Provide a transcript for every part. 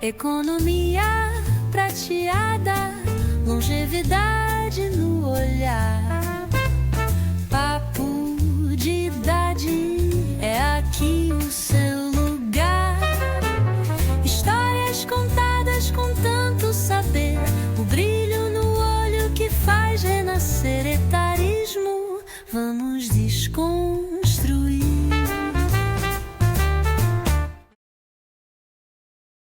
Economia prateada, longevidade no olhar. Papo de idade, é aqui o seu lugar. Histórias contadas com tanto saber, o brilho no olho que faz renascer etarismo. Vamos desconstruir.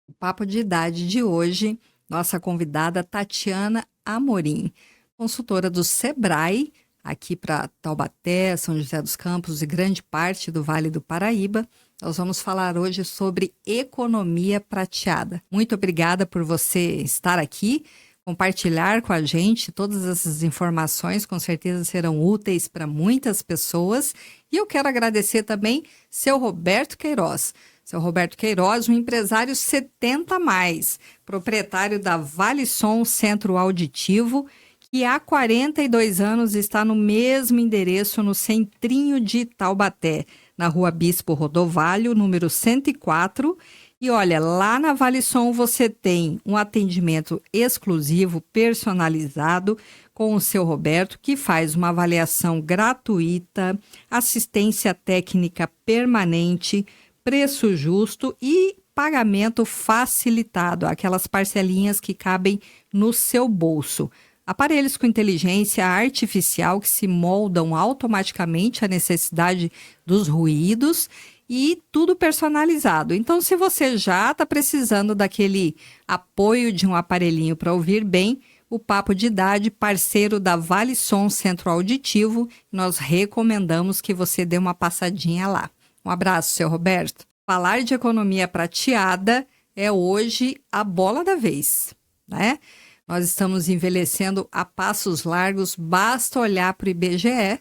O Papo de Idade de hoje, nossa convidada Tatiana Amorim, consultora do Sebrae, aqui para Taubaté, São José dos Campos e grande parte do Vale do Paraíba. Nós vamos falar hoje sobre economia prateada. Muito obrigada por você estar aqui, compartilhar com a gente todas essas informações, com certeza serão úteis para muitas pessoas. E eu quero agradecer também seu Roberto Queiroz. Seu Roberto Queiroz, um empresário 70+, proprietário da Valisson Centro Auditivo, que há 42 anos está no mesmo endereço no centrinho de Taubaté, na Rua Bispo Rodovalho, número 104. E olha, lá na Valisson você tem um atendimento exclusivo, personalizado, com o seu Roberto, que faz uma avaliação gratuita, assistência técnica permanente, preço justo e pagamento facilitado, aquelas parcelinhas que cabem no seu bolso. Aparelhos com inteligência artificial que se moldam automaticamente à necessidade dos ruídos e tudo personalizado. Então, se você já está precisando daquele apoio de um aparelhinho para ouvir bem, o Papo de Idade, parceiro da Valisson Centro Auditivo, nós recomendamos que você dê uma passadinha lá. Um abraço, seu Roberto. Falar de economia prateada é hoje a bola da vez, né? Nós estamos envelhecendo a passos largos, basta olhar para o IBGE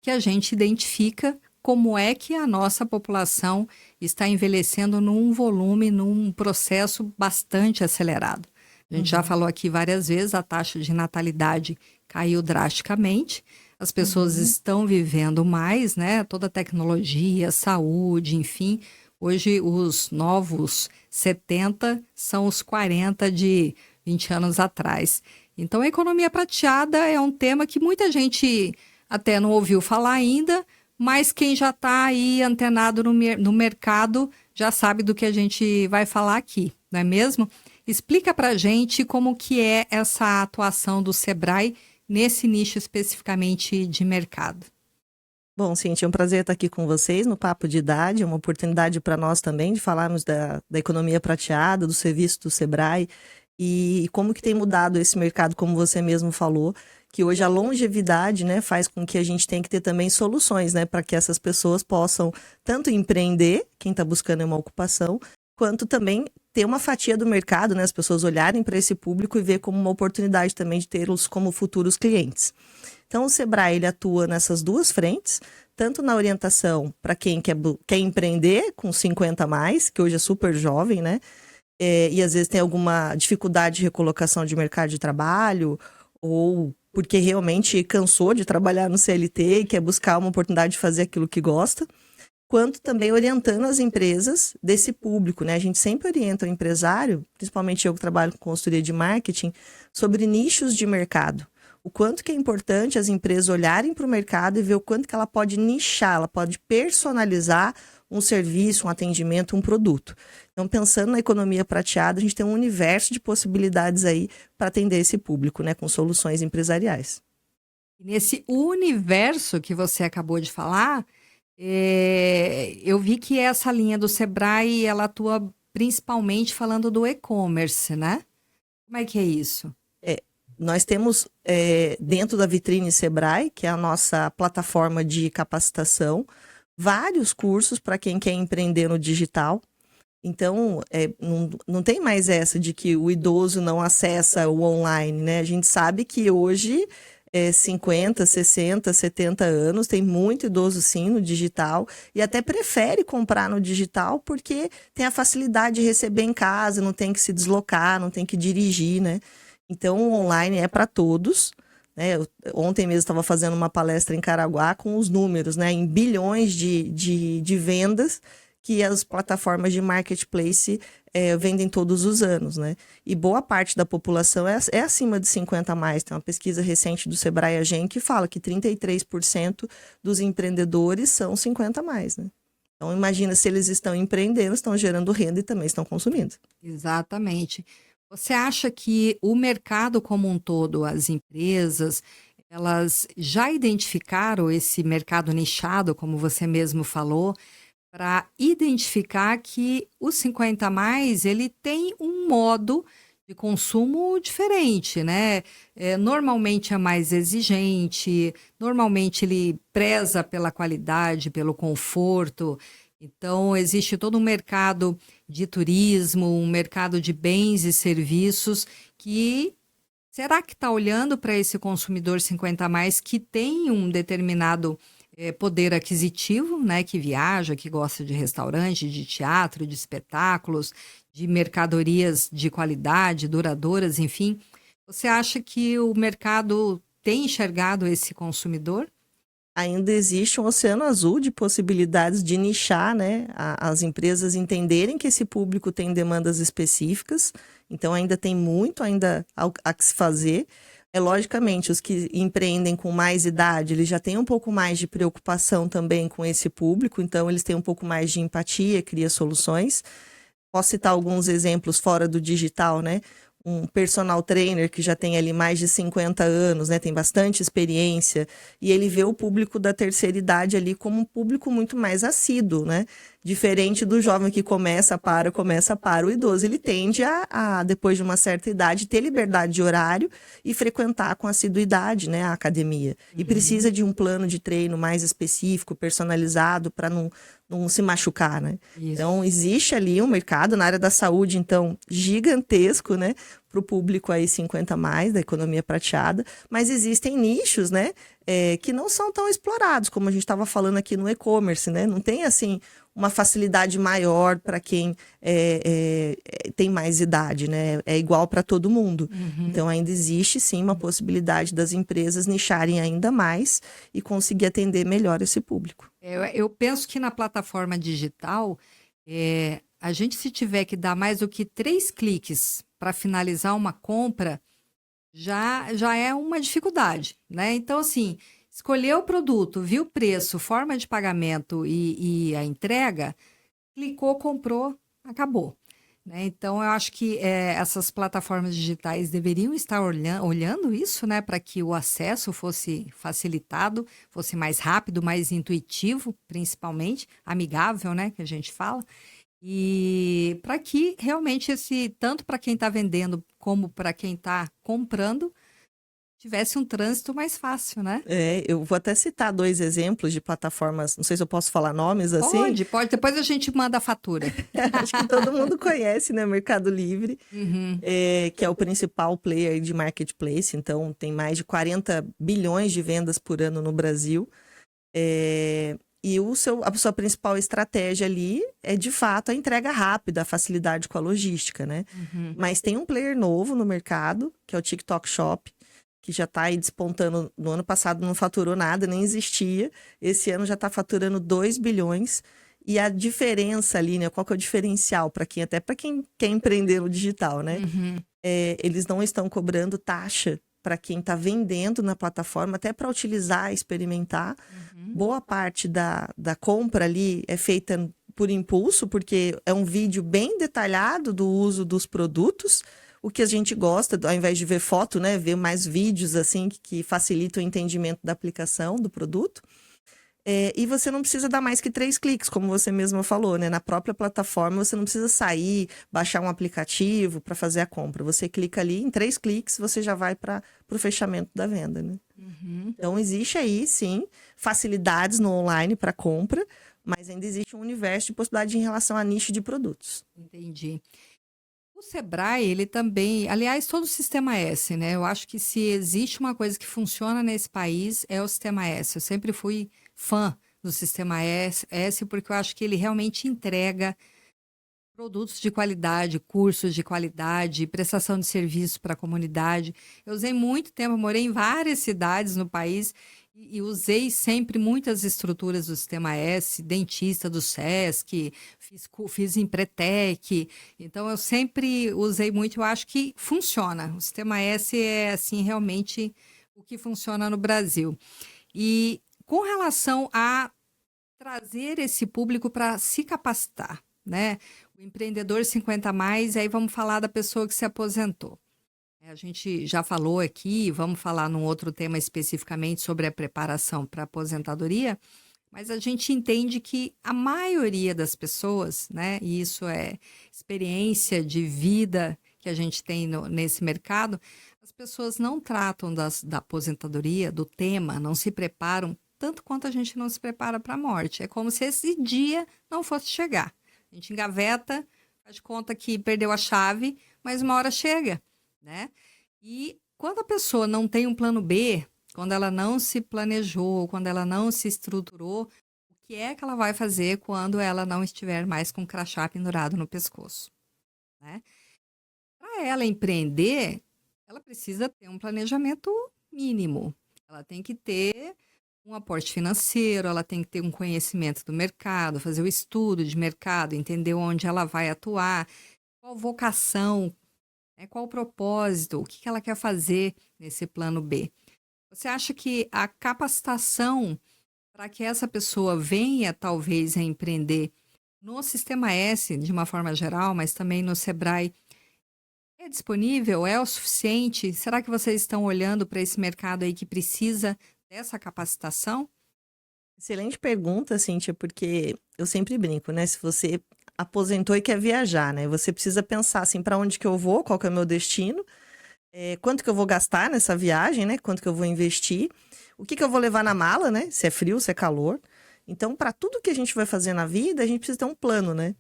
que a gente identifica como é que a nossa população está envelhecendo num volume, num processo bastante acelerado. A gente já falou aqui várias vezes, a taxa de natalidade caiu drasticamente. As pessoas estão vivendo mais, né? Toda a tecnologia, saúde, enfim. Hoje, os novos 70 são os 40 de 20 anos atrás. Então, a economia prateada é um tema que muita gente até não ouviu falar ainda, mas quem já está aí antenado no mercado já sabe do que a gente vai falar aqui, não é mesmo? Explica para a gente como que é essa atuação do Sebrae nesse nicho especificamente de mercado. Bom, Cíntia, é um prazer estar aqui com vocês no Papo de Idade, uma oportunidade para nós também de falarmos da economia prateada, do serviço do Sebrae e como que tem mudado esse mercado, como você mesmo falou, que hoje a longevidade, né, faz com que a gente tenha que ter também soluções, né, para que essas pessoas possam tanto empreender, quem está buscando uma ocupação, quanto também ter uma fatia do mercado, né, as pessoas olharem para esse público e ver como uma oportunidade também de tê-los como futuros clientes. Então, o Sebrae ele atua nessas duas frentes, tanto na orientação para quem quer empreender com 50+, que hoje é super jovem, né? E às vezes tem alguma dificuldade de recolocação de mercado de trabalho, ou porque realmente cansou de trabalhar no CLT e quer buscar uma oportunidade de fazer aquilo que gosta, quanto também orientando as empresas desse público, né? A gente sempre orienta o empresário, principalmente eu que trabalho com consultoria de marketing, sobre nichos de mercado. O quanto que é importante as empresas olharem para o mercado e ver o quanto que ela pode nichar, ela pode personalizar um serviço, um atendimento, um produto. Então, pensando na economia prateada, a gente tem um universo de possibilidades aí para atender esse público, né, com soluções empresariais. Nesse universo que você acabou de falar, eu vi que essa linha do Sebrae, ela atua principalmente falando do e-commerce, né? Como é que é isso? Nós temos dentro da vitrine Sebrae, que é a nossa plataforma de capacitação, vários cursos para quem quer empreender no digital. Então, não tem mais essa de que o idoso não acessa o online, né? A gente sabe que hoje 50, 60, 70 anos, tem muito idoso sim no digital e até prefere comprar no digital porque tem a facilidade de receber em casa, não tem que se deslocar, não tem que dirigir, né? Então, o online é para todos, né? Ontem mesmo estava fazendo uma palestra em Caraguá com os números, né? Em bilhões de vendas que as plataformas de marketplace vendem todos os anos, né? E boa parte da população é acima de 50 a mais. Tem uma pesquisa recente do Sebrae Agem que fala que 33% dos empreendedores são 50 a mais, né? Então, imagina se eles estão empreendendo, estão gerando renda e também estão consumindo. Exatamente. Você acha que o mercado como um todo, as empresas, elas já identificaram esse mercado nichado, como você mesmo falou, para identificar que o 50 a mais, ele tem um modo de consumo diferente, né? Normalmente é mais exigente, normalmente ele preza pela qualidade, pelo conforto. Então, existe todo um mercado de turismo, um mercado de bens e serviços que será que está olhando para esse consumidor 50 a mais que tem um determinado poder aquisitivo, né? Que viaja, que gosta de restaurante, de teatro, de espetáculos, de mercadorias de qualidade, duradouras, enfim. Você acha que o mercado tem enxergado esse consumidor? Ainda existe um oceano azul de possibilidades de nichar, né? As empresas entenderem que esse público tem demandas específicas, então ainda tem muito a que se fazer. Logicamente, os que empreendem com mais idade, eles já têm um pouco mais de preocupação também com esse público, então eles têm um pouco mais de empatia, cria soluções. Posso citar alguns exemplos fora do digital, né? Um personal trainer que já tem ali mais de 50 anos, né? Tem bastante experiência, e ele vê o público da terceira idade ali como um público muito mais assíduo, né? Diferente do jovem que começa para. O idoso, ele tende depois de uma certa idade, ter liberdade de horário e frequentar com assiduidade, né, a academia. E precisa de um plano de treino mais específico, personalizado, para não se machucar, né? Isso. Então, existe ali um mercado na área da saúde, então, gigantesco, né? Para o público aí 50 a mais, da economia prateada, mas existem nichos, né? Que não são tão explorados, como a gente estava falando aqui no e-commerce, né? Não tem, assim, uma facilidade maior para quem tem mais idade, né? É igual para todo mundo. Então, ainda existe, sim, uma possibilidade das empresas nicharem ainda mais e conseguir atender melhor esse público. Eu penso que na plataforma digital, a gente, se tiver que dar mais do que 3 cliques para finalizar uma compra, já é uma dificuldade, né? Então, assim, escolher o produto, viu o preço, forma de pagamento e a entrega, clicou, comprou, acabou. Né? Então, eu acho que essas plataformas digitais deveriam estar olhando isso, né? Para que o acesso fosse facilitado, fosse mais rápido, mais intuitivo, principalmente, amigável, né? Que a gente fala. E para que realmente tanto para quem está vendendo como para quem está comprando, tivesse um trânsito mais fácil, né? Eu vou até citar 2 exemplos de plataformas, não sei se eu posso falar nomes assim. Pode. Depois a gente manda a fatura. Acho que todo mundo conhece, né? Mercado Livre, que é o principal player de marketplace, então tem mais de 40 bilhões de vendas por ano no Brasil. E a sua principal estratégia ali é, de fato, a entrega rápida, a facilidade com a logística, né? Mas tem um player novo no mercado, que é o TikTok Shop, que já está aí despontando. No ano passado não faturou nada, nem existia. Esse ano já está faturando 2 bilhões. E a diferença ali, né? Qual que é o diferencial para quem quer empreender no digital, né? Eles não estão cobrando taxa para quem está vendendo na plataforma, até para utilizar, experimentar. Boa parte da compra ali é feita por impulso, porque é um vídeo bem detalhado do uso dos produtos, o que a gente gosta, ao invés de ver foto, né, ver mais vídeos assim que facilitam o entendimento da aplicação do produto. E você não precisa dar mais que 3 cliques, como você mesma falou, né? Na própria plataforma, você não precisa sair, baixar um aplicativo para fazer a compra. Você clica ali, em 3 cliques, você já vai para o fechamento da venda, né? Então, existe aí, sim, facilidades no online para compra, mas ainda existe um universo de possibilidade em relação a nicho de produtos. Entendi. O Sebrae, ele também, aliás, todo o Sistema S, né? Eu acho que se existe uma coisa que funciona nesse país, é o Sistema S. Eu sempre fui fã do Sistema S, porque eu acho que ele realmente entrega produtos de qualidade, cursos de qualidade, prestação de serviço para a comunidade. Eu usei muito tempo, morei em várias cidades no país E usei sempre muitas estruturas do Sistema S, dentista do SESC, fiz Empretec. Então, eu sempre usei muito, eu acho que funciona. O Sistema S é, assim, realmente o que funciona no Brasil. E com relação a trazer esse público para se capacitar, né? O empreendedor 50 a mais, aí vamos falar da pessoa que se aposentou. A gente já falou aqui, vamos falar num outro tema especificamente sobre a preparação para a aposentadoria, mas a gente entende que a maioria das pessoas, né, e isso é experiência de vida que a gente tem nesse mercado, as pessoas não tratam da aposentadoria, do tema, não se preparam tanto quanto a gente não se prepara para a morte. É como se esse dia não fosse chegar. A gente engaveta, faz de conta que perdeu a chave, mas uma hora chega. Né? E quando a pessoa não tem um plano B, quando ela não se planejou, quando ela não se estruturou, o que é que ela vai fazer quando ela não estiver mais com o crachá pendurado no pescoço? Né? Para ela empreender, ela precisa ter um planejamento mínimo. Ela tem que ter um aporte financeiro, ela tem que ter um conhecimento do mercado, fazer o estudo de mercado, entender onde ela vai atuar, qual vocação, qual o propósito, o que ela quer fazer nesse plano B. Você acha que a capacitação para que essa pessoa venha, talvez, a empreender no Sistema S, de uma forma geral, mas também no Sebrae, é disponível? É o suficiente? Será que vocês estão olhando para esse mercado aí que precisa dessa capacitação? Excelente pergunta, Cíntia, porque eu sempre brinco, né? Se você aposentou e quer viajar, né? Você precisa pensar assim, para onde que eu vou, qual que é o meu destino, quanto que eu vou gastar nessa viagem, né? Quanto que eu vou investir, o que que eu vou levar na mala, né? Se é frio, se é calor. Então, para tudo que a gente vai fazer na vida, a gente precisa ter um plano, né?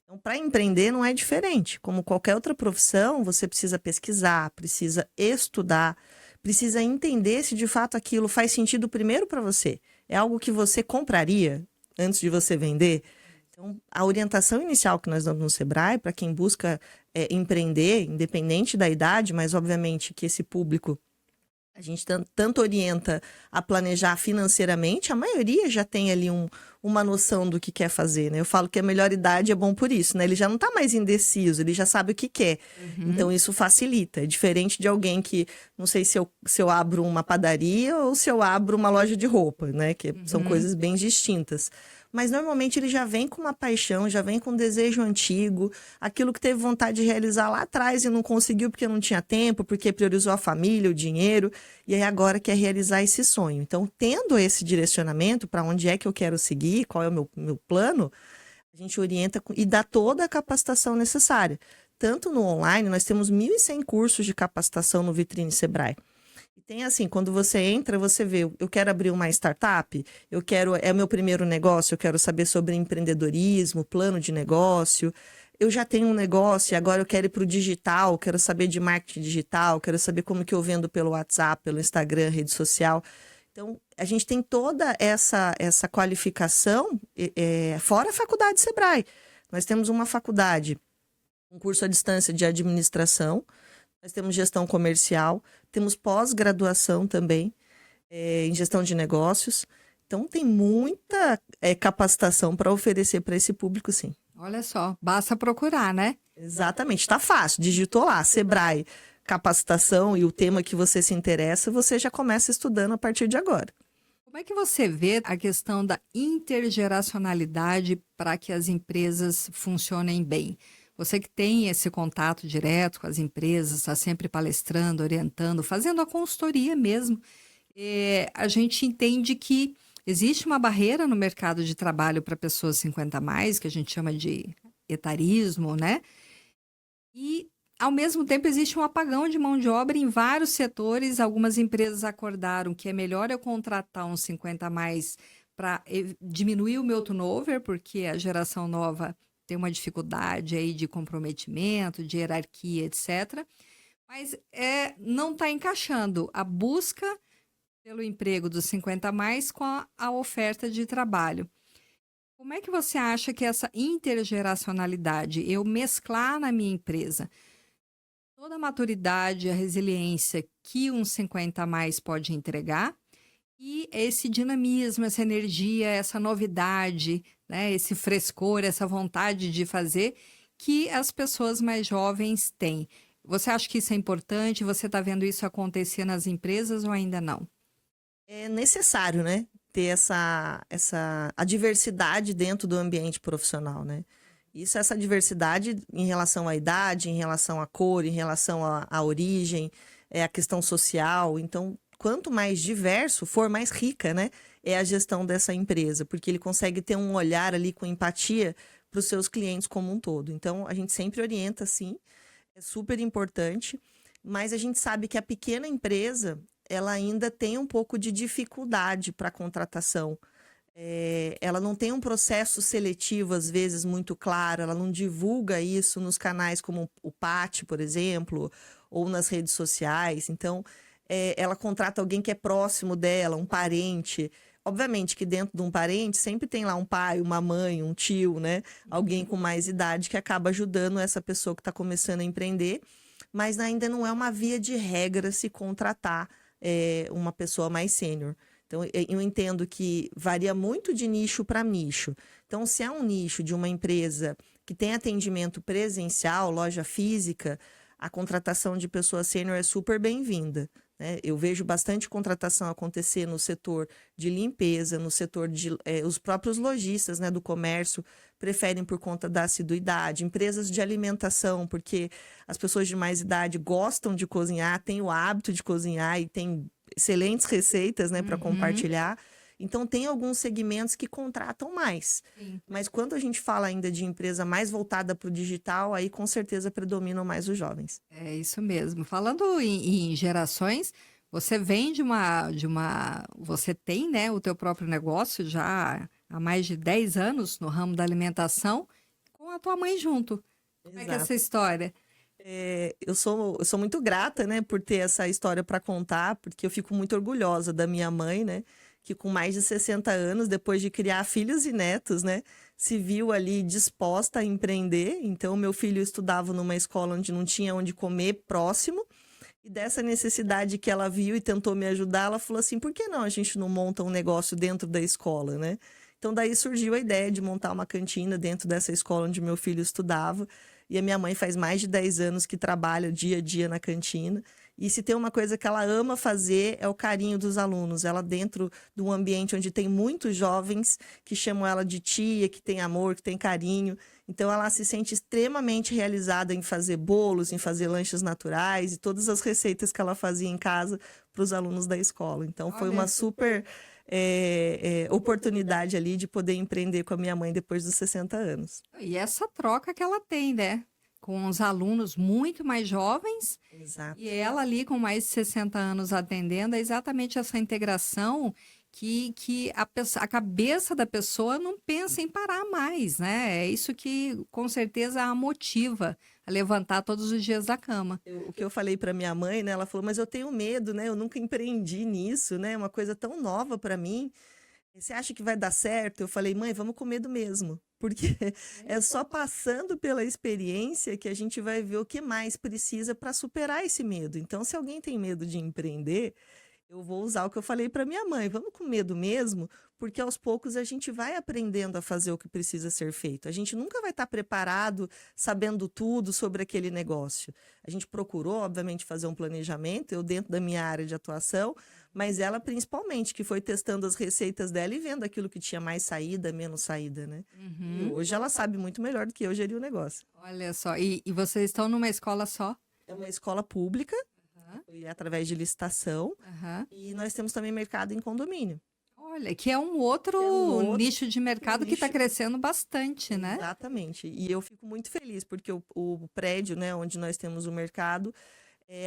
Então, para empreender não é diferente. Como qualquer outra profissão, você precisa pesquisar, precisa estudar, precisa entender se de fato aquilo faz sentido primeiro para você. É algo que você compraria antes de você vender? Então, a orientação inicial que nós damos no Sebrae, para quem busca empreender, independente da idade, mas obviamente que esse público a gente tanto orienta a planejar financeiramente, a maioria já tem ali uma noção do que quer fazer, né? Eu falo que a melhor idade é bom por isso, né? Ele já não está mais indeciso, ele já sabe o que quer. Então, isso facilita. É diferente de alguém que, não sei se eu abro uma padaria ou se eu abro uma loja de roupa, né? Que são coisas bem distintas. Mas, normalmente, ele já vem com uma paixão, já vem com um desejo antigo, aquilo que teve vontade de realizar lá atrás e não conseguiu porque não tinha tempo, porque priorizou a família, o dinheiro, e aí agora quer realizar esse sonho. Então, tendo esse direcionamento para onde é que eu quero seguir, qual é o meu plano, a gente orienta e dá toda a capacitação necessária. Tanto no online, nós temos 1.100 cursos de capacitação no Vitrine Sebrae. E tem assim, quando você entra, você vê, eu quero abrir uma startup, é o meu primeiro negócio, eu quero saber sobre empreendedorismo, plano de negócio, eu já tenho um negócio e agora eu quero ir para o digital, quero saber de marketing digital, quero saber como que eu vendo pelo WhatsApp, pelo Instagram, rede social. Então, a gente tem toda essa qualificação, fora a faculdade Sebrae. Nós temos uma faculdade, um curso à distância de administração, nós temos gestão comercial, temos pós-graduação também em gestão de negócios. Então, tem muita capacitação para oferecer para esse público, sim. Olha só, basta procurar, né? Exatamente, está fácil. Digitou lá, Sebrae, capacitação e o tema que você se interessa, você já começa estudando a partir de agora. Como é que você vê a questão da intergeracionalidade para que as empresas funcionem bem? Você que tem esse contato direto com as empresas, está sempre palestrando, orientando, fazendo a consultoria mesmo, a gente entende que existe uma barreira no mercado de trabalho para pessoas 50 a mais, que a gente chama de etarismo, né? E, ao mesmo tempo, existe um apagão de mão de obra em vários setores. Algumas empresas acordaram que é melhor eu contratar uns 50 a mais para diminuir o meu turnover, porque a geração nova tem uma dificuldade aí de comprometimento, de hierarquia, etc. Mas não está encaixando a busca pelo emprego dos 50 a mais com a oferta de trabalho. Como é que você acha que essa intergeracionalidade, eu mesclar na minha empresa toda a maturidade, a resiliência que um 50 a mais pode entregar E esse dinamismo, essa energia, essa novidade, né, esse frescor, essa vontade de fazer que as pessoas mais jovens têm. Você acha que isso é importante? Você está vendo isso acontecer nas empresas ou ainda não? É necessário, né, ter a diversidade dentro do ambiente profissional, né? Essa diversidade em relação à idade, em relação à cor, em relação à origem, a questão social. Então, quanto mais diverso for, mais rica, né, é a gestão dessa empresa, porque ele consegue ter um olhar ali com empatia para os seus clientes como um todo. Então, a gente sempre orienta, sim, é super importante, mas a gente sabe que a pequena empresa, ela ainda tem um pouco de dificuldade para contratação. Ela não tem um processo seletivo, às vezes, muito claro, ela não divulga isso nos canais como o PAT, por exemplo, ou nas redes sociais. Então, ela contrata alguém que é próximo dela, um parente. Obviamente que dentro de um parente sempre tem lá um pai, uma mãe, um tio, né? Alguém com mais idade que acaba ajudando essa pessoa que está começando a empreender, mas ainda não é uma via de regra se contratar uma pessoa mais sênior. Então, eu entendo que varia muito de nicho para nicho. Então, se é um nicho de uma empresa que tem atendimento presencial, loja física, a contratação de pessoa sênior é super bem-vinda, né? Eu vejo bastante contratação acontecer no setor de limpeza, no setor de... os próprios lojistas, né, do comércio preferem por conta da assiduidade. Empresas de alimentação, porque as pessoas de mais idade gostam de cozinhar, têm o hábito de cozinhar e têm excelentes receitas, né, para compartilhar. Então, tem alguns segmentos que contratam mais. Sim. Mas quando a gente fala ainda de empresa mais voltada para o digital, aí com certeza predominam mais os jovens. É isso mesmo. Falando em gerações, você vem você tem, né, o teu próprio negócio já há mais de 10 anos no ramo da alimentação, com a tua mãe junto. Como é que é essa história? Eu sou muito grata, né, por ter essa história para contar, porque eu fico muito orgulhosa da minha mãe, né, que com mais de 60 anos, depois de criar filhos e netos, né, se viu ali disposta a empreender. Então, meu filho estudava numa escola onde não tinha onde comer próximo, e dessa necessidade que ela viu e tentou me ajudar, ela falou assim, por que não a gente não monta um negócio dentro da escola, né? Então, daí surgiu a ideia de montar uma cantina dentro dessa escola onde meu filho estudava. E a minha mãe faz mais de 10 anos que trabalha dia a dia na cantina. E se tem uma coisa que ela ama fazer é o carinho dos alunos. Ela dentro de um ambiente onde tem muitos jovens que chamam ela de tia, que tem amor, que tem carinho. Então ela se sente extremamente realizada em fazer bolos, em fazer lanches naturais e todas as receitas que ela fazia em casa para os alunos da escola. Então foi uma super oportunidade ali de poder empreender com a minha mãe depois dos 60 anos. E essa troca que ela tem, né? Com os alunos muito mais jovens. Exato. E ela ali com mais de 60 anos atendendo, é exatamente essa integração que a cabeça da pessoa não pensa em parar mais, né? É isso que com certeza a motiva a levantar todos os dias da cama. O que eu falei para minha mãe, né? Ela falou, mas eu tenho medo, né? Eu nunca empreendi nisso, né? É uma coisa tão nova para mim. Você acha que vai dar certo? Eu falei, mãe, vamos com medo mesmo. Porque é só passando pela experiência que a gente vai ver o que mais precisa para superar esse medo. Então, se alguém tem medo de empreender, eu vou usar o que eu falei para minha mãe. Vamos com medo mesmo, porque aos poucos a gente vai aprendendo a fazer o que precisa ser feito. A gente nunca vai estar preparado, sabendo tudo sobre aquele negócio. A gente procurou, obviamente, fazer um planejamento, eu dentro da minha área de atuação, mas ela principalmente, que foi testando as receitas dela e vendo aquilo que tinha mais saída, menos saída, né? E hoje ela sabe muito melhor do que eu gerir o negócio. Olha só, e vocês estão numa escola só? É uma escola pública, e através de licitação, e nós temos também mercado em condomínio. Olha, que é um outro nicho de mercado que está crescendo bastante, né? Exatamente. E eu fico muito feliz, porque o prédio, né, onde nós temos o mercado,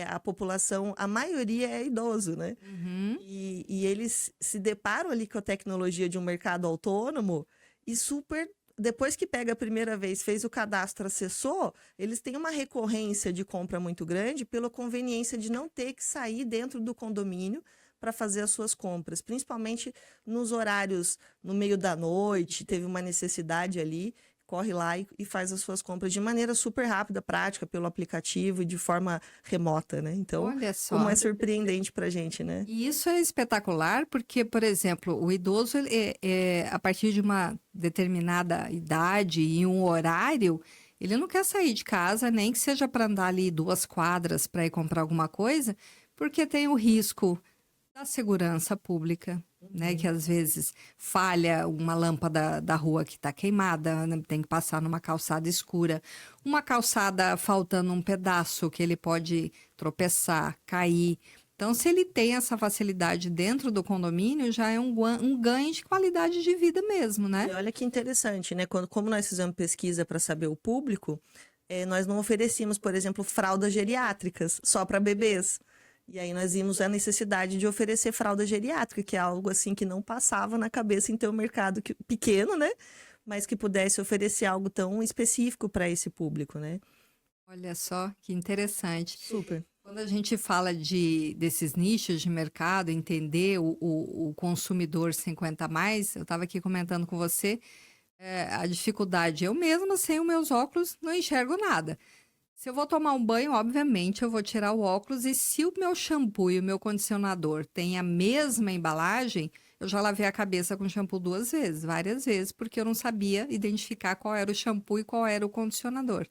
a população, a maioria é idoso, né? E eles se deparam ali com a tecnologia de um mercado autônomo e super... Depois que pega a primeira vez, fez o cadastro, acessou, eles têm uma recorrência de compra muito grande pela conveniência de não ter que sair dentro do condomínio para fazer as suas compras, principalmente nos horários no meio da noite, teve uma necessidade ali. corre lá e faz as suas compras de maneira super rápida, prática, pelo aplicativo e de forma remota, né? Então, Olha só. como é surpreendente pra gente, né? E isso é espetacular porque, por exemplo, o idoso, a partir de uma determinada idade e um horário, ele não quer sair de casa, nem que seja para andar ali 2 quadras para ir comprar alguma coisa, porque tem o risco da segurança pública, né? Que às vezes falha uma lâmpada da rua que está queimada, né, tem que passar numa calçada escura, uma calçada faltando um pedaço que ele pode tropeçar, cair. Então, se ele tem essa facilidade dentro do condomínio, já é um ganho de qualidade de vida mesmo, né? E olha que interessante, né? Como nós fizemos pesquisa para saber o público, nós não oferecíamos, por exemplo, fraldas geriátricas só para bebês. E aí nós vimos a necessidade de oferecer fralda geriátrica, que é algo assim que não passava na cabeça em ter um mercado pequeno, né? Mas que pudesse oferecer algo tão específico para esse público, né? Olha só que interessante. Super. Quando a gente fala desses nichos de mercado, entender o consumidor 50 a mais, eu estava aqui comentando com você, a dificuldade. Eu mesma, sem os meus óculos, não enxergo nada. Se eu vou tomar um banho, obviamente, eu vou tirar o óculos e se o meu shampoo e o meu condicionador têm a mesma embalagem, eu já lavei a cabeça com shampoo 2 vezes, várias vezes, porque eu não sabia identificar qual era o shampoo e qual era o condicionador.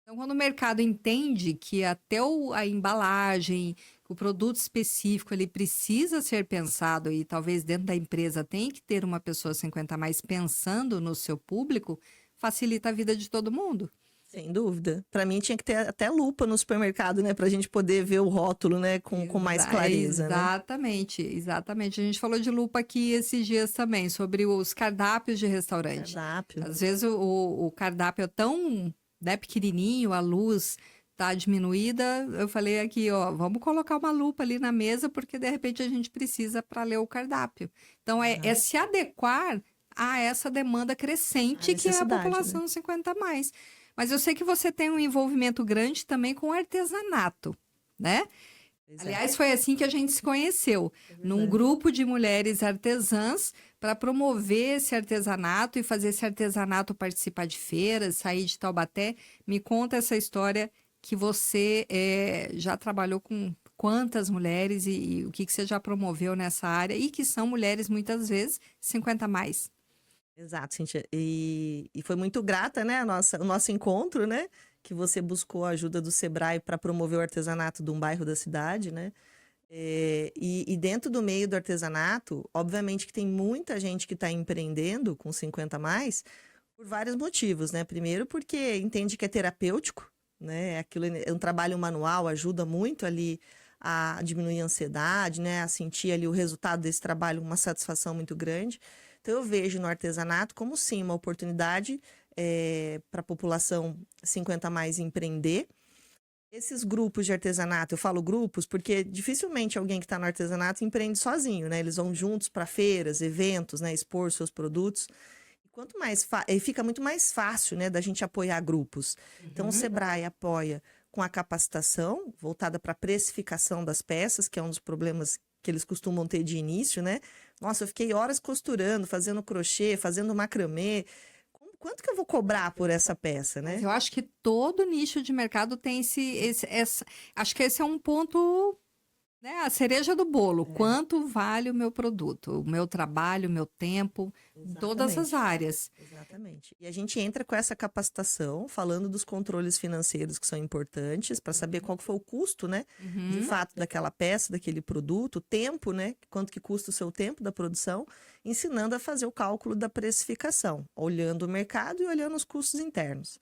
Então, quando o mercado entende que até a embalagem, o produto específico, ele precisa ser pensado e talvez dentro da empresa tem que ter uma pessoa 50 a mais pensando no seu público, facilita a vida de todo mundo. Sem dúvida. Para mim tinha que ter até lupa no supermercado, né? Para a gente poder ver o rótulo, né? Com mais clareza, exatamente, né? Exatamente. A gente falou de lupa aqui esses dias também, sobre os cardápios de restaurante. Cardápio. Às vezes o cardápio é tão, né, pequenininho, a luz tá diminuída. Eu falei aqui, ó, vamos colocar uma lupa ali na mesa, porque de repente a gente precisa para ler o cardápio. Então, é se adequar a essa demanda crescente que é a população, né? 50 a mais. Mas eu sei que você tem um envolvimento grande também com artesanato, né? Aliás, foi assim que a gente se conheceu, num grupo de mulheres artesãs para promover esse artesanato e fazer esse artesanato participar de feiras, sair de Taubaté. Me conta essa história que você já trabalhou com quantas mulheres e o que você já promoveu nessa área e que são mulheres, muitas vezes, 50 a mais. Exato, Cíntia. E foi muito grata, né, o nosso encontro, né? Que você buscou a ajuda do Sebrae para promover o artesanato de um bairro da cidade, né? E dentro do meio do artesanato, obviamente que tem muita gente que está empreendendo com 50 a mais por vários motivos, né? Primeiro porque entende que é terapêutico, né? Aquilo é um trabalho manual, ajuda muito ali a diminuir a ansiedade, né? A sentir ali o resultado desse trabalho, uma satisfação muito grande. Então, eu vejo no artesanato como, sim, uma oportunidade para a população 50 a mais empreender. Esses grupos de artesanato, eu falo grupos porque dificilmente alguém que está no artesanato empreende sozinho, né? Eles vão juntos para feiras, eventos, né? Expor seus produtos. E quanto mais fica muito mais fácil, né, da gente apoiar grupos. Então, o Sebrae apoia com a capacitação voltada para a precificação das peças, que é um dos problemas que eles costumam ter de início, né? Nossa, eu fiquei horas costurando, fazendo crochê, fazendo macramê. Quanto que eu vou cobrar por essa peça, né? Eu acho que todo nicho de mercado tem acho que esse é um ponto, né, a cereja do bolo. Quanto vale o meu produto, o meu trabalho, o meu tempo, em todas as áreas. Exatamente. E a gente entra com essa capacitação, falando dos controles financeiros que são importantes, para saber qual foi o custo, né, de fato, daquela peça, daquele produto, o tempo, né, quanto que custa o seu tempo da produção, ensinando a fazer o cálculo da precificação, olhando o mercado e olhando os custos internos.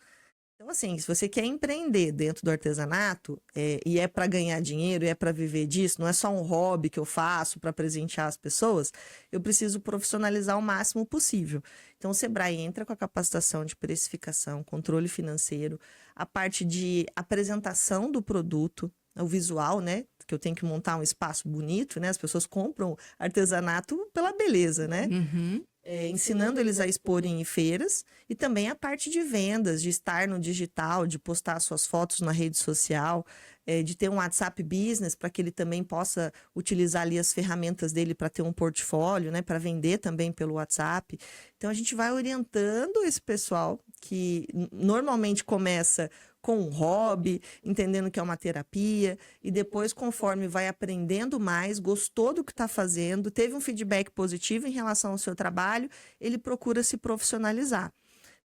Então, assim, se você quer empreender dentro do artesanato, e é para ganhar dinheiro, e é para viver disso, não é só um hobby que eu faço para presentear as pessoas, eu preciso profissionalizar o máximo possível. Então, o Sebrae entra com a capacitação de precificação, controle financeiro, a parte de apresentação do produto, o visual, né? Que eu tenho que montar um espaço bonito, né? As pessoas compram artesanato pela beleza, né? Ensinando eles a exporem em feiras e também a parte de vendas, de estar no digital, de postar suas fotos na rede social, de ter um WhatsApp Business para que ele também possa utilizar ali as ferramentas dele para ter um portfólio, né, para vender também pelo WhatsApp. Então a gente vai orientando esse pessoal que normalmente começa com um hobby, entendendo que é uma terapia, e depois, conforme vai aprendendo mais, gostou do que está fazendo, teve um feedback positivo em relação ao seu trabalho, ele procura se profissionalizar.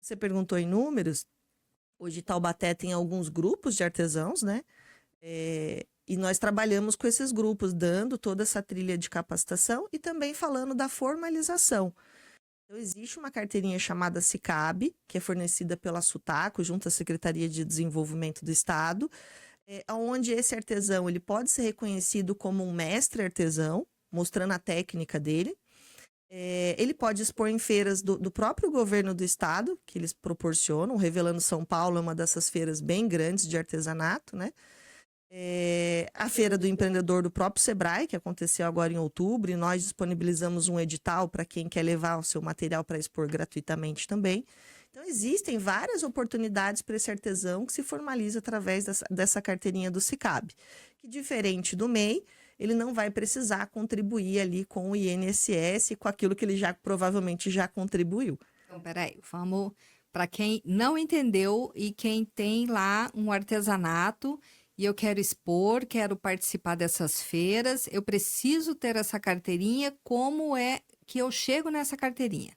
Você perguntou em números, hoje Taubaté tem alguns grupos de artesãos, né? E nós trabalhamos com esses grupos, dando toda essa trilha de capacitação e também falando da formalização. Então, existe uma carteirinha chamada SICAB, que é fornecida pela SUTACO, junto à Secretaria de Desenvolvimento do Estado, onde esse artesão ele pode ser reconhecido como um mestre artesão, mostrando a técnica dele. Ele pode expor em feiras do próprio governo do estado, que eles proporcionam. Revelando São Paulo é uma dessas feiras bem grandes de artesanato, né? A Feira do Empreendedor do próprio Sebrae, que aconteceu agora em outubro, e nós disponibilizamos um edital para quem quer levar o seu material para expor gratuitamente também. Então, existem várias oportunidades para esse artesão que se formaliza através dessa carteirinha do SICAB, que, diferente do MEI, ele não vai precisar contribuir ali com o INSS, com aquilo que ele provavelmente já contribuiu. Então, peraí, vamos para quem não entendeu e quem tem lá um artesanato e eu quero expor, quero participar dessas feiras, eu preciso ter essa carteirinha. Como é que eu chego nessa carteirinha?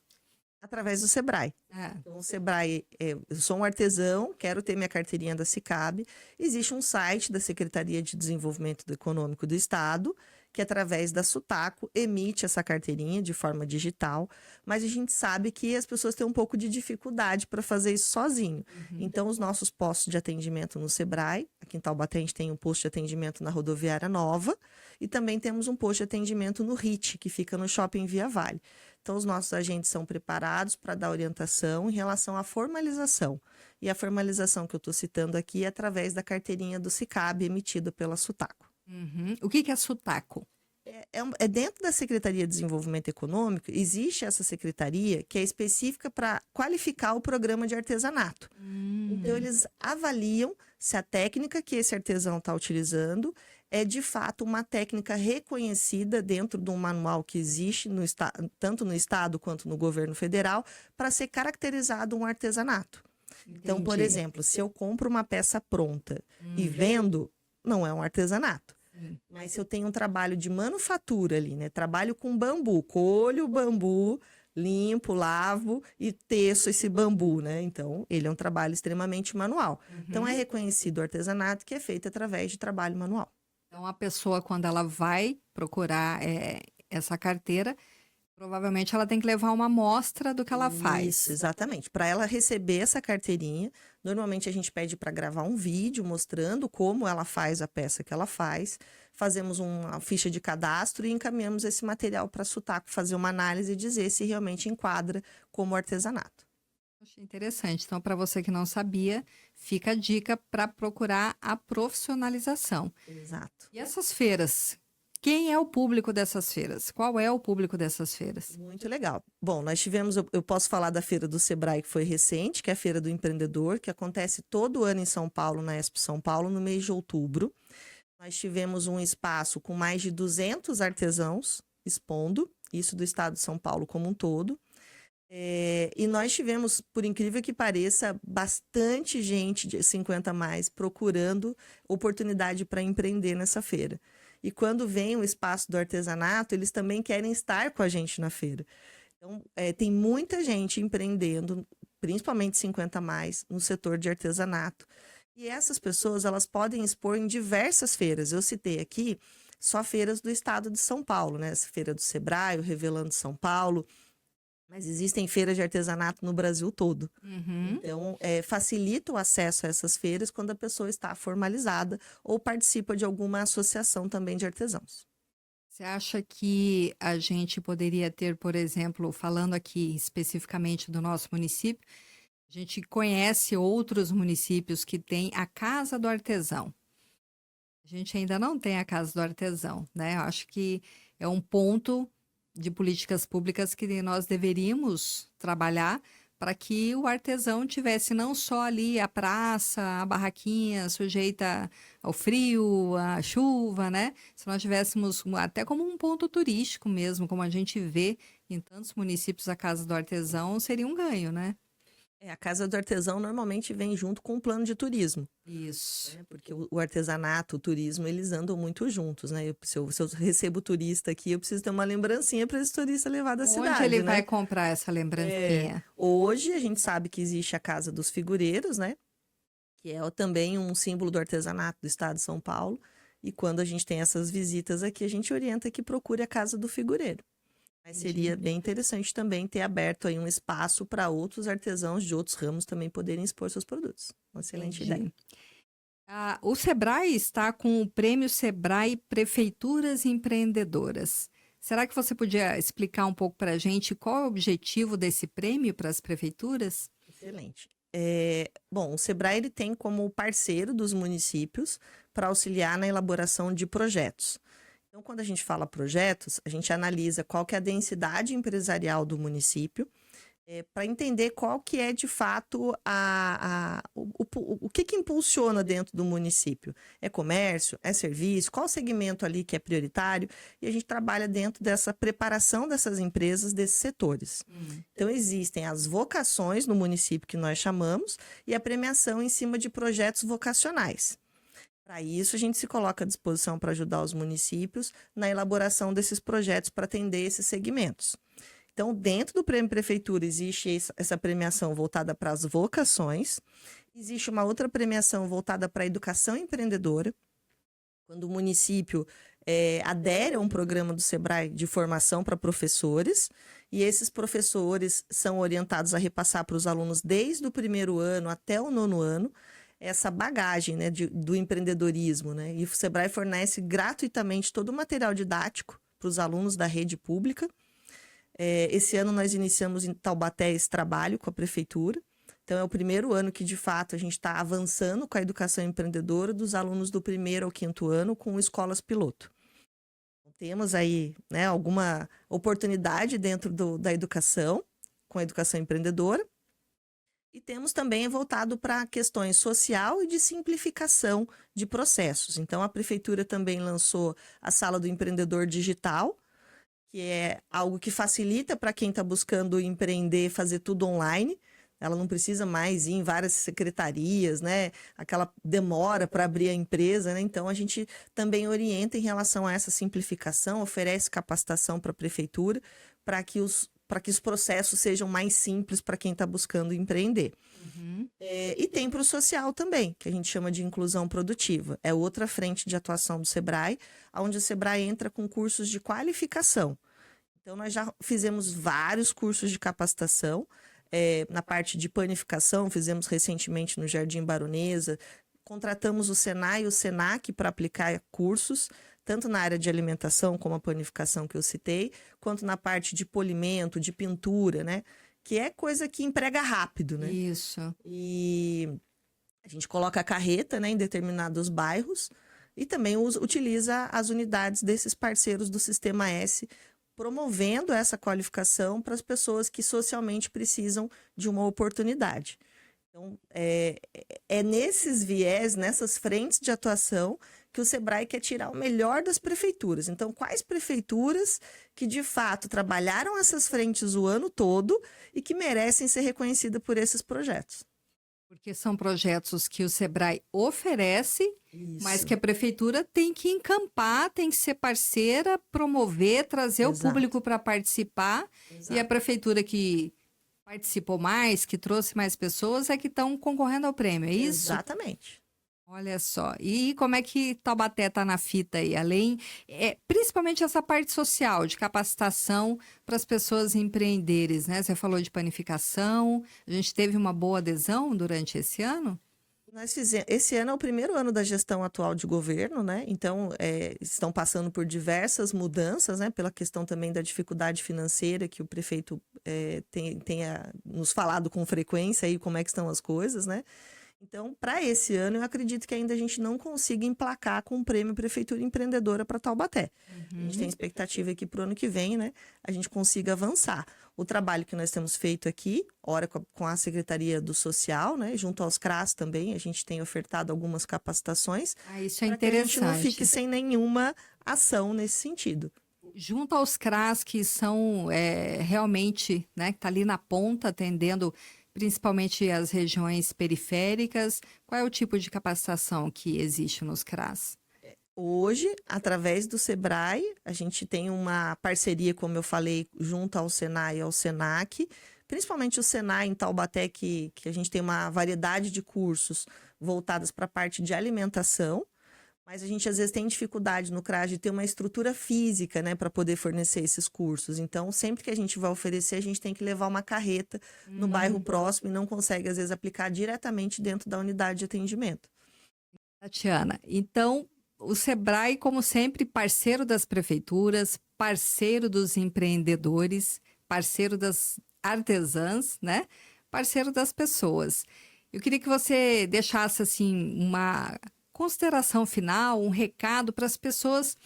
Através do Sebrae. Então, o Sebrae, eu sou um artesão, quero ter minha carteirinha da SICAB. Existe um site da Secretaria de Desenvolvimento Econômico do Estado, que através da SUTACO emite essa carteirinha de forma digital, mas a gente sabe que as pessoas têm um pouco de dificuldade para fazer isso sozinho. Então, os nossos postos de atendimento no Sebrae, aqui em Taubaté a gente tem um posto de atendimento na Rodoviária Nova e também temos um posto de atendimento no RIT, que fica no Shopping Via Vale. Então, os nossos agentes são preparados para dar orientação em relação à formalização. E a formalização que eu estou citando aqui é através da carteirinha do SICAB emitida pela SUTACO. O que é SUTACO? Dentro da Secretaria de Desenvolvimento Econômico, existe essa secretaria que é específica para qualificar o programa de artesanato. Então, eles avaliam se a técnica que esse artesão está utilizando é, de fato, uma técnica reconhecida dentro de um manual que existe tanto no Estado quanto no governo federal, para ser caracterizado um artesanato. Entendi. Então, por exemplo, se eu compro uma peça pronta e vendo, não é um artesanato. Mas se eu tenho um trabalho de manufatura ali, né? Trabalho com bambu, colho o bambu, limpo, lavo e teço esse bambu, né? Então, ele é um trabalho extremamente manual. Então, é reconhecido o artesanato que é feito através de trabalho manual. Então, a pessoa, quando ela vai procurar essa carteira, provavelmente ela tem que levar uma amostra do que ela faz. Isso, exatamente. Para ela receber essa carteirinha, normalmente a gente pede para gravar um vídeo mostrando como ela faz a peça que ela faz. Fazemos uma ficha de cadastro e encaminhamos esse material para a SUTACO fazer uma análise e dizer se realmente enquadra como artesanato. Achei interessante. Então, para você que não sabia, fica a dica para procurar a profissionalização. Exato. E essas feiras? Quem é o público dessas feiras? Qual é o público dessas feiras? Muito legal. Bom, nós tivemos, eu posso falar da Feira do Sebrae, que foi recente, que é a Feira do Empreendedor, que acontece todo ano em São Paulo, na Expo São Paulo, no mês de outubro. Nós tivemos um espaço com mais de 200 artesãos expondo, isso do estado de São Paulo como um todo. E nós tivemos, por incrível que pareça, bastante gente de 50 a mais procurando oportunidade para empreender nessa feira. E quando vem o espaço do artesanato, eles também querem estar com a gente na feira. Então, tem muita gente empreendendo, principalmente 50 a mais, no setor de artesanato. E essas pessoas, elas podem expor em diversas feiras. Eu citei aqui só feiras do estado de São Paulo, né? Essa feira do Sebrae, o Revelando São Paulo. Mas existem feiras de artesanato no Brasil todo. Então, facilita o acesso a essas feiras quando a pessoa está formalizada ou participa de alguma associação também de artesãos. Você acha que a gente poderia ter, por exemplo, falando aqui especificamente do nosso município, a gente conhece outros municípios que têm a Casa do Artesão. A gente ainda não tem a Casa do Artesão, né? Eu acho que é um ponto de políticas públicas que nós deveríamos trabalhar para que o artesão tivesse não só ali a praça, a barraquinha sujeita ao frio, à chuva, né? Se nós tivéssemos até como um ponto turístico mesmo, como a gente vê em tantos municípios a Casa do Artesão, seria um ganho, né? A Casa do Artesão normalmente vem junto com o plano de turismo, Isso. né? Porque o artesanato, o turismo, eles andam muito juntos, né? Se eu recebo turista aqui, eu preciso ter uma lembrancinha para esse turista levar da cidade, Onde ele né? vai comprar essa lembrancinha? Hoje a gente sabe que existe a Casa dos Figureiros, né? Que é também um símbolo do artesanato do estado de São Paulo. E quando a gente tem essas visitas aqui, a gente orienta que procure a Casa do Figureiro. Mas seria bem interessante também ter aberto aí um espaço para outros artesãos de outros ramos também poderem expor seus produtos. Uma excelente Entendi. ideia. O Sebrae está com o prêmio Sebrae Prefeituras Empreendedoras. Será que você podia explicar um pouco para a gente qual é o objetivo desse prêmio para as prefeituras? Excelente. Bom, o Sebrae ele tem como parceiro dos municípios para auxiliar na elaboração de projetos. Então, quando a gente fala projetos, a gente analisa qual que é a densidade empresarial do município, para entender qual que é, de fato, o que impulsiona dentro do município. É comércio? É serviço? Qual segmento ali que é prioritário? E a gente trabalha dentro dessa preparação dessas empresas, desses setores. Então, existem as vocações no município que nós chamamos e a premiação em cima de projetos vocacionais. Para isso, a gente se coloca à disposição para ajudar os municípios na elaboração desses projetos para atender esses segmentos. Então, dentro do Prêmio Prefeitura, existe essa premiação voltada para as vocações, existe uma outra premiação voltada para a educação empreendedora, quando o município adere a um programa do Sebrae de formação para professores, e esses professores são orientados a repassar para os alunos desde o primeiro ano até o 9º ano, essa bagagem, né, do empreendedorismo, né? E o Sebrae fornece gratuitamente todo o material didático para os alunos da rede pública. Esse ano nós iniciamos em Taubaté esse trabalho com a prefeitura. Então é o primeiro ano que, de fato, a gente está avançando com a educação empreendedora dos alunos do 1º ao 5º ano com escolas piloto. Temos aí, né, alguma oportunidade dentro da educação, com a educação empreendedora. E temos também voltado para questões social e de simplificação de processos. Então, a prefeitura também lançou a Sala do Empreendedor Digital, que é algo que facilita para quem está buscando empreender, fazer tudo online. Ela não precisa mais ir em várias secretarias, né? Aquela demora para abrir a empresa, né? Então, a gente também orienta em relação a essa simplificação, oferece capacitação para a prefeitura para que os processos sejam mais simples para quem está buscando empreender. E tem para o social também, que a gente chama de inclusão produtiva. É outra frente de atuação do Sebrae, onde o Sebrae entra com cursos de qualificação. Então, nós já fizemos vários cursos de capacitação. Na parte de panificação, fizemos recentemente no Jardim Baronesa. Contratamos o Senai e o Senac para aplicar cursos, tanto na área de alimentação, como a panificação que eu citei, quanto na parte de polimento, de pintura, né? Que é coisa que emprega rápido, né? Isso. E a gente coloca a carreta, né, em determinados bairros e também utiliza as unidades desses parceiros do Sistema S, promovendo essa qualificação para as pessoas que socialmente precisam de uma oportunidade. Então, é nesses viés, nessas frentes de atuação, que o Sebrae quer tirar o melhor das prefeituras. Então, quais prefeituras que, de fato, trabalharam essas frentes o ano todo e que merecem ser reconhecidas por esses projetos? Porque são projetos que o Sebrae oferece, mas que a prefeitura tem que encampar, tem que ser parceira, promover, trazer o público para participar. E a prefeitura que participou mais, que trouxe mais pessoas, é que estão concorrendo ao prêmio, é isso? Exatamente. Olha só. E como é que Taubaté está na fita aí? Além, principalmente essa parte social, de capacitação para as pessoas empreenderem, né? Você falou de panificação, a gente teve uma boa adesão durante esse ano? Esse ano é o primeiro ano da gestão atual de governo, né? Então, estão passando por diversas mudanças, né? Pela questão também da dificuldade financeira que o prefeito tenha nos falado com frequência aí como é que estão as coisas, né? Então, para esse ano, eu acredito que ainda a gente não consiga emplacar com o prêmio Prefeitura Empreendedora para Taubaté. A gente tem expectativa aqui para o ano que vem, né? A gente consiga avançar. O trabalho que nós temos feito aqui, ora com a Secretaria do Social, né? Junto aos CRAS também, a gente tem ofertado algumas capacitações. Isso é interessante. Que a gente não fique sem nenhuma ação nesse sentido. Junto aos CRAS, que são realmente, né? Que está ali na ponta atendendo principalmente as regiões periféricas? Qual é o tipo de capacitação que existe nos CRAs? Hoje, através do Sebrae, a gente tem uma parceria, como eu falei, junto ao Senai e ao Senac, principalmente o Senai em Taubaté, que a gente tem uma variedade de cursos voltados para a parte de alimentação, mas a gente às vezes tem dificuldade no CRAS de ter uma estrutura física, né, para poder fornecer esses cursos. Então, sempre que a gente vai oferecer, a gente tem que levar uma carreta no bairro próximo e não consegue, às vezes, aplicar diretamente dentro da unidade de atendimento. Tatiana, então o Sebrae, como sempre, parceiro das prefeituras, parceiro dos empreendedores, parceiro das artesãs, né? Parceiro das pessoas. Eu queria que você deixasse assim uma consideração final, um recado para as pessoas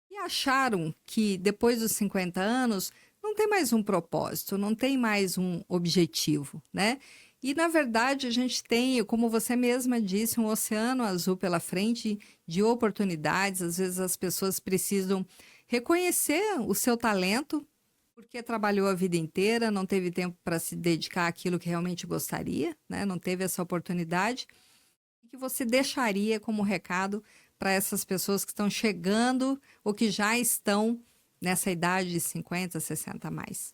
que acharam que depois dos 50 anos não tem mais um propósito, não tem mais um objetivo, né? E, na verdade, a gente tem, como você mesma disse, um oceano azul pela frente de oportunidades. Às vezes as pessoas precisam reconhecer o seu talento, porque trabalhou a vida inteira, não teve tempo para se dedicar àquilo que realmente gostaria, né? Não teve essa oportunidade. O que você deixaria como recado para essas pessoas que estão chegando ou que já estão nessa idade de 50, 60 a mais?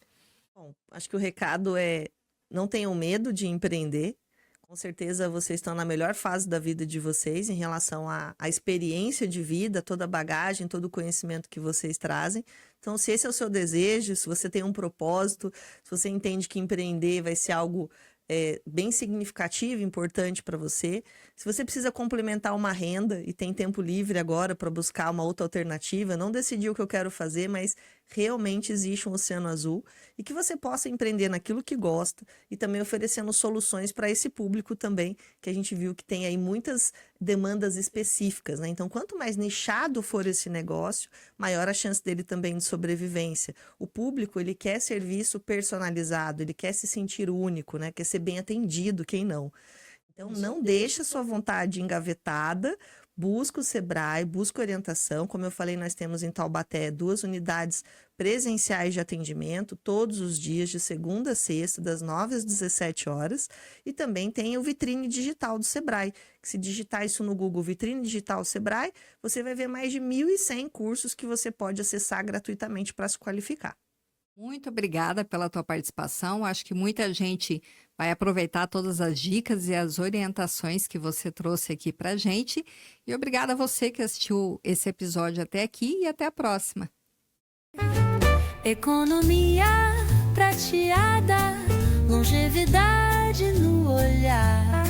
Bom, acho que o recado é: não tenham medo de empreender. Com certeza vocês estão na melhor fase da vida de vocês em relação à experiência de vida, toda a bagagem, todo o conhecimento que vocês trazem. Então, se esse é o seu desejo, se você tem um propósito, se você entende que empreender vai ser algo bem significativo, importante para você, se você precisa complementar uma renda e tem tempo livre agora para buscar uma outra alternativa, não decidiu o que eu quero fazer, mas realmente existe um oceano azul e que você possa empreender naquilo que gosta e também oferecendo soluções para esse público também, que a gente viu que tem aí muitas demandas específicas, né? Então, quanto mais nichado for esse negócio, maior a chance dele também de sobrevivência. O público, ele quer serviço personalizado, ele quer se sentir único, né? Quer ser bem atendido, quem não? Então, não deixa sua vontade engavetada, busca o Sebrae, busca orientação. Como eu falei, nós temos em Taubaté 2 unidades presenciais de atendimento, todos os dias, de segunda a sexta, das 9 às 17 horas. E também tem o Vitrine Digital do Sebrae, que se digitar isso no Google, Vitrine Digital Sebrae, você vai ver mais de 1.100 cursos que você pode acessar gratuitamente para se qualificar. Muito obrigada pela tua participação. Acho que muita gente vai aproveitar todas as dicas e as orientações que você trouxe aqui para a gente. E obrigada a você que assistiu esse episódio até aqui e até a próxima. Economia prateada, longevidade no olhar.